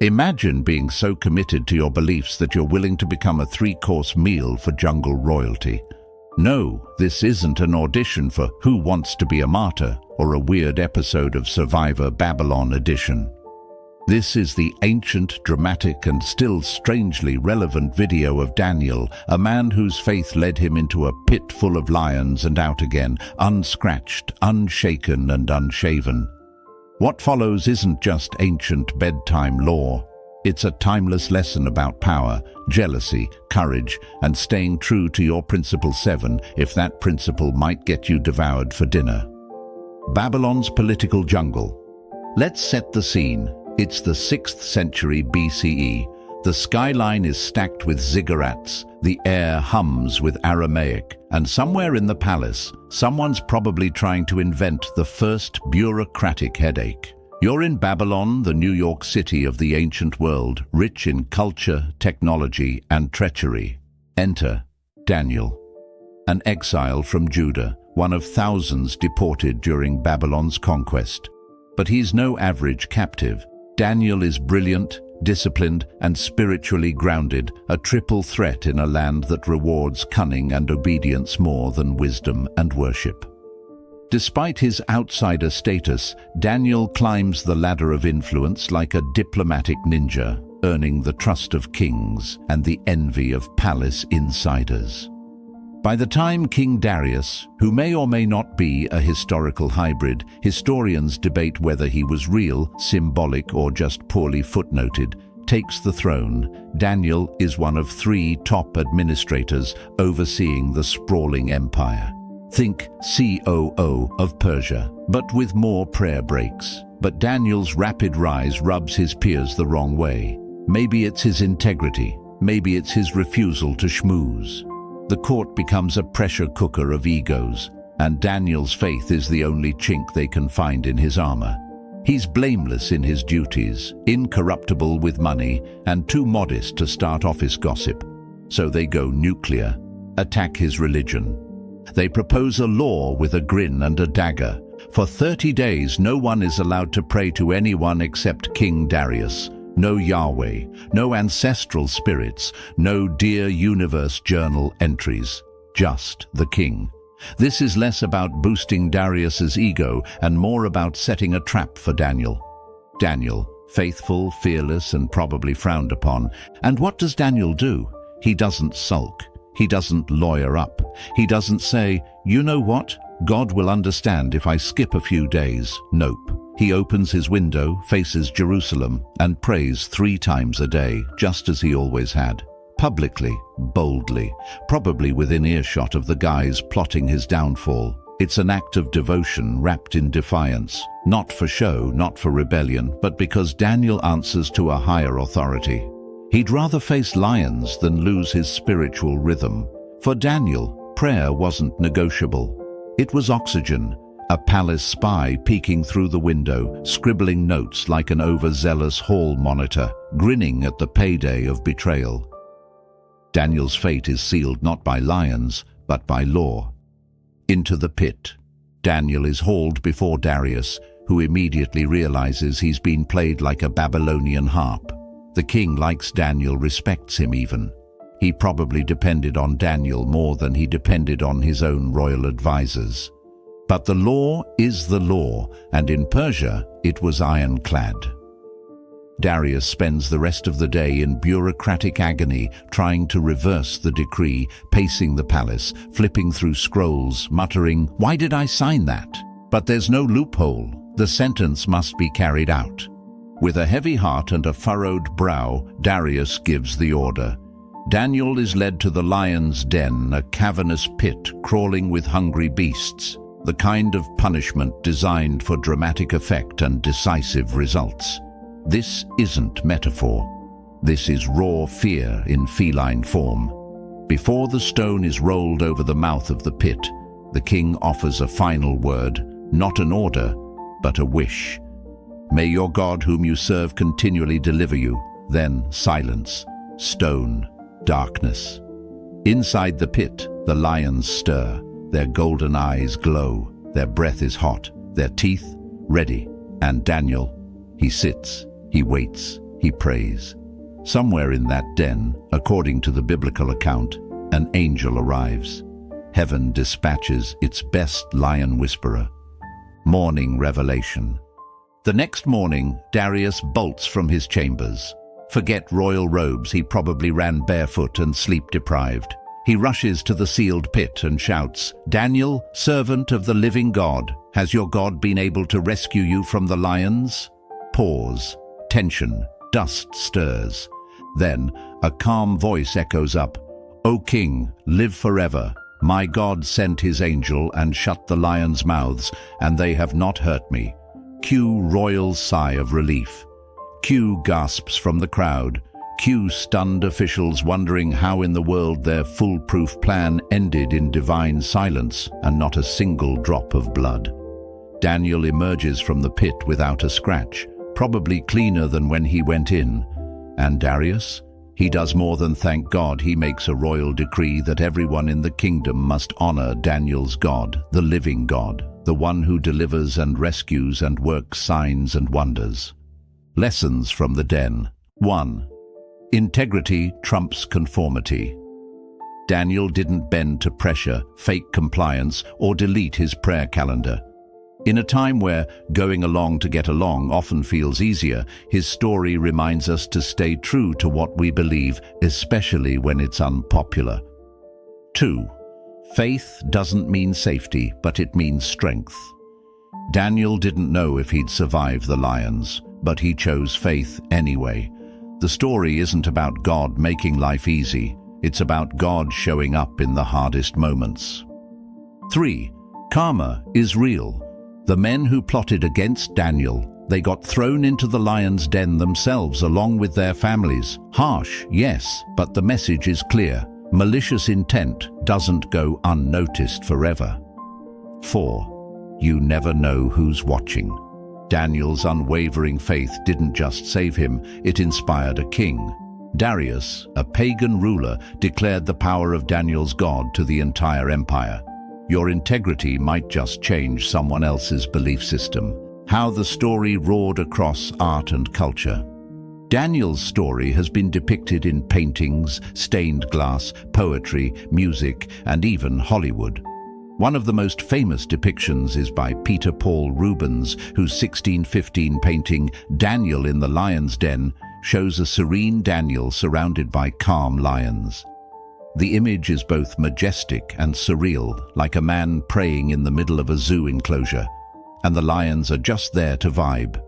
Imagine being so committed to your beliefs that you're willing to become a three-course meal for jungle royalty. No, this isn't an audition for Who Wants to Be a Martyr or a weird episode of Survivor Babylon edition. This is the ancient, dramatic, and still strangely relevant video of Daniel, a man whose faith led him into a pit full of lions and out again, unscratched, unshaken, and unshaven. What follows isn't just ancient bedtime lore. It's a timeless lesson about power, jealousy, courage, and staying true to your principle 7 if that principle might get you devoured for dinner. Babylon's political jungle. Let's set the scene. It's the 6th century BCE. The skyline is stacked with ziggurats, the air hums with Aramaic, and somewhere in the palace, someone's probably trying to invent the first bureaucratic headache. You're in Babylon, the New York City of the ancient world, rich in culture, technology, and treachery. Enter Daniel, an exile from Judah, one of thousands deported during Babylon's conquest. But he's no average captive. Daniel is brilliant, disciplined, and spiritually grounded, a triple threat in a land that rewards cunning and obedience more than wisdom and worship. Despite his outsider status, Daniel climbs the ladder of influence like a diplomatic ninja, earning the trust of kings and the envy of palace insiders. By the time King Darius, who may or may not be a historical hybrid, historians debate whether he was real, symbolic, or just poorly footnoted, takes the throne, Daniel is one of 3 top administrators overseeing the sprawling empire. Think COO of Persia, but with more prayer breaks. But Daniel's rapid rise rubs his peers the wrong way. Maybe it's his integrity, maybe it's his refusal to schmooze. The court becomes a pressure cooker of egos, and Daniel's faith is the only chink they can find in his armor. He's blameless in his duties, incorruptible with money, and too modest to start office gossip. So they go nuclear, attack his religion. They propose a law with a grin and a dagger. For 30 days, no one is allowed to pray to anyone except King Darius. No Yahweh, no ancestral spirits, no Dear Universe journal entries, just the king. This is less about boosting Darius's ego and more about setting a trap for Daniel. Daniel, faithful, fearless, and probably frowned upon. And what does Daniel do? He doesn't sulk. He doesn't lawyer up. He doesn't say, you know what? God will understand if I skip a few days. Nope. He opens his window, faces Jerusalem, and prays 3 times a day, just as he always had. Publicly, boldly, probably within earshot of the guys plotting his downfall. It's an act of devotion wrapped in defiance. Not for show, not for rebellion, but because Daniel answers to a higher authority. He'd rather face lions than lose his spiritual rhythm. For Daniel, prayer wasn't negotiable. It was oxygen. A palace spy peeking through the window, scribbling notes like an overzealous hall monitor, grinning at the payday of betrayal. Daniel's fate is sealed not by lions, but by law. Into the pit. Daniel is hauled before Darius, who immediately realizes he's been played like a Babylonian harp. The king likes Daniel, respects him even. He probably depended on Daniel more than he depended on his own royal advisors. But the law is the law, and in Persia it was ironclad. Darius spends the rest of the day in bureaucratic agony trying to reverse the decree, pacing the palace, flipping through scrolls, muttering, "Why did I sign that?" But there's no loophole. The sentence must be carried out. With a heavy heart and a furrowed brow, Darius gives the order. Daniel is led to the lion's den, a cavernous pit crawling with hungry beasts. The kind of punishment designed for dramatic effect and decisive results. This isn't metaphor. This is raw fear in feline form. Before the stone is rolled over the mouth of the pit, the king offers a final word, not an order, but a wish. May your God whom you serve continually deliver you. Then silence, stone, darkness. Inside the pit, the lions stir. Their golden eyes glow, their breath is hot, their teeth ready. And Daniel, he sits, he waits, he prays. Somewhere in that den, according to the biblical account, an angel arrives. Heaven dispatches its best lion whisperer. Morning revelation. The next morning, Darius bolts from his chambers. Forget royal robes, he probably ran barefoot and sleep-deprived. He rushes to the sealed pit and shouts, "Daniel, servant of the living God, has your God been able to rescue you from the lions?" Pause. Tension. Dust stirs. Then a calm voice echoes up, "O king, live forever. My God sent his angel and shut the lions' mouths, and they have not hurt me." Cue royal sigh of relief. Cue gasps from the crowd. Cue stunned officials wondering how in the world their foolproof plan ended in divine silence and not a single drop of blood. Daniel emerges from the pit without a scratch, probably cleaner than when he went in. And Darius? He does more than thank God. He makes a royal decree that everyone in the kingdom must honor Daniel's God, the living God, the one who delivers and rescues and works signs and wonders. Lessons from the den. 1. Integrity trumps conformity. Daniel didn't bend to pressure, fake compliance, or delete his prayer calendar. In a time where going along to get along often feels easier, his story reminds us to stay true to what we believe, especially when it's unpopular. 2. Faith doesn't mean safety, but it means strength. Daniel didn't know if he'd survive the lions, but he chose faith anyway. The story isn't about God making life easy. It's about God showing up in the hardest moments. 3. Karma is real. The men who plotted against Daniel, they got thrown into the lion's den themselves along with their families. Harsh, yes, but the message is clear. Malicious intent doesn't go unnoticed forever. 4. You never know who's watching. Daniel's unwavering faith didn't just save him, it inspired a king. Darius, a pagan ruler, declared the power of Daniel's God to the entire empire. Your integrity might just change someone else's belief system. How the story roared across art and culture. Daniel's story has been depicted in paintings, stained glass, poetry, music, and even Hollywood. One of the most famous depictions is by Peter Paul Rubens, whose 1615 painting, Daniel in the Lion's Den, shows a serene Daniel surrounded by calm lions. The image is both majestic and surreal, like a man praying in the middle of a zoo enclosure, and the lions are just there to vibe.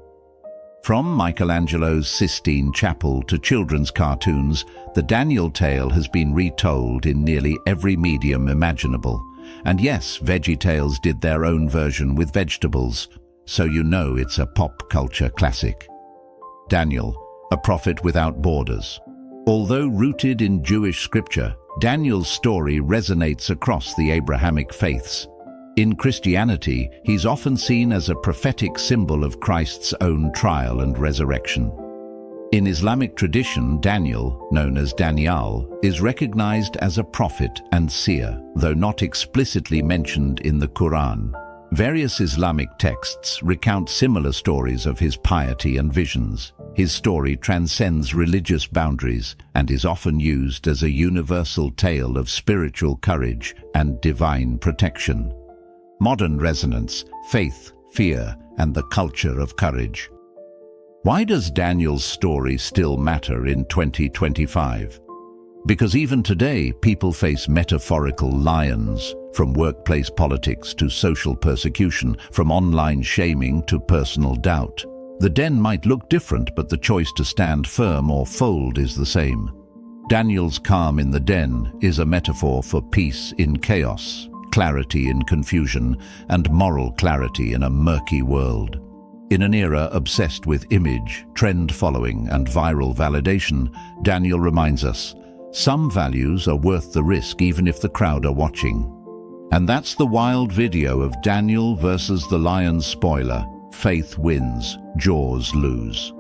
From Michelangelo's Sistine Chapel to children's cartoons, the Daniel tale has been retold in nearly every medium imaginable. And yes, VeggieTales did their own version with vegetables, so you know it's a pop culture classic. Daniel, a prophet without borders. Although rooted in Jewish scripture, Daniel's story resonates across the Abrahamic faiths. In Christianity, he's often seen as a prophetic symbol of Christ's own trial and resurrection. In Islamic tradition, Daniel, known as Daniel, is recognized as a prophet and seer, though not explicitly mentioned in the Quran. Various Islamic texts recount similar stories of his piety and visions. His story transcends religious boundaries and is often used as a universal tale of spiritual courage and divine protection. Modern resonance, faith, fear, and the culture of courage. Why does Daniel's story still matter in 2025? Because even today, people face metaphorical lions, from workplace politics to social persecution, from online shaming to personal doubt. The den might look different, but the choice to stand firm or fold is the same. Daniel's calm in the den is a metaphor for peace in chaos, clarity in confusion, and moral clarity in a murky world. In an era obsessed with image, trend following, and viral validation, Daniel reminds us, some values are worth the risk even if the crowd are watching. And that's the wild video of Daniel versus the Lions spoiler. Faith wins, Jaws lose.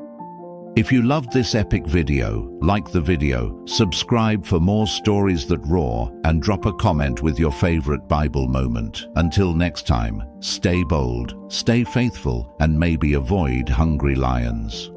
If you loved this epic video, like the video, subscribe for more stories that roar, and drop a comment with your favorite Bible moment. Until next time, stay bold, stay faithful, and maybe avoid hungry lions.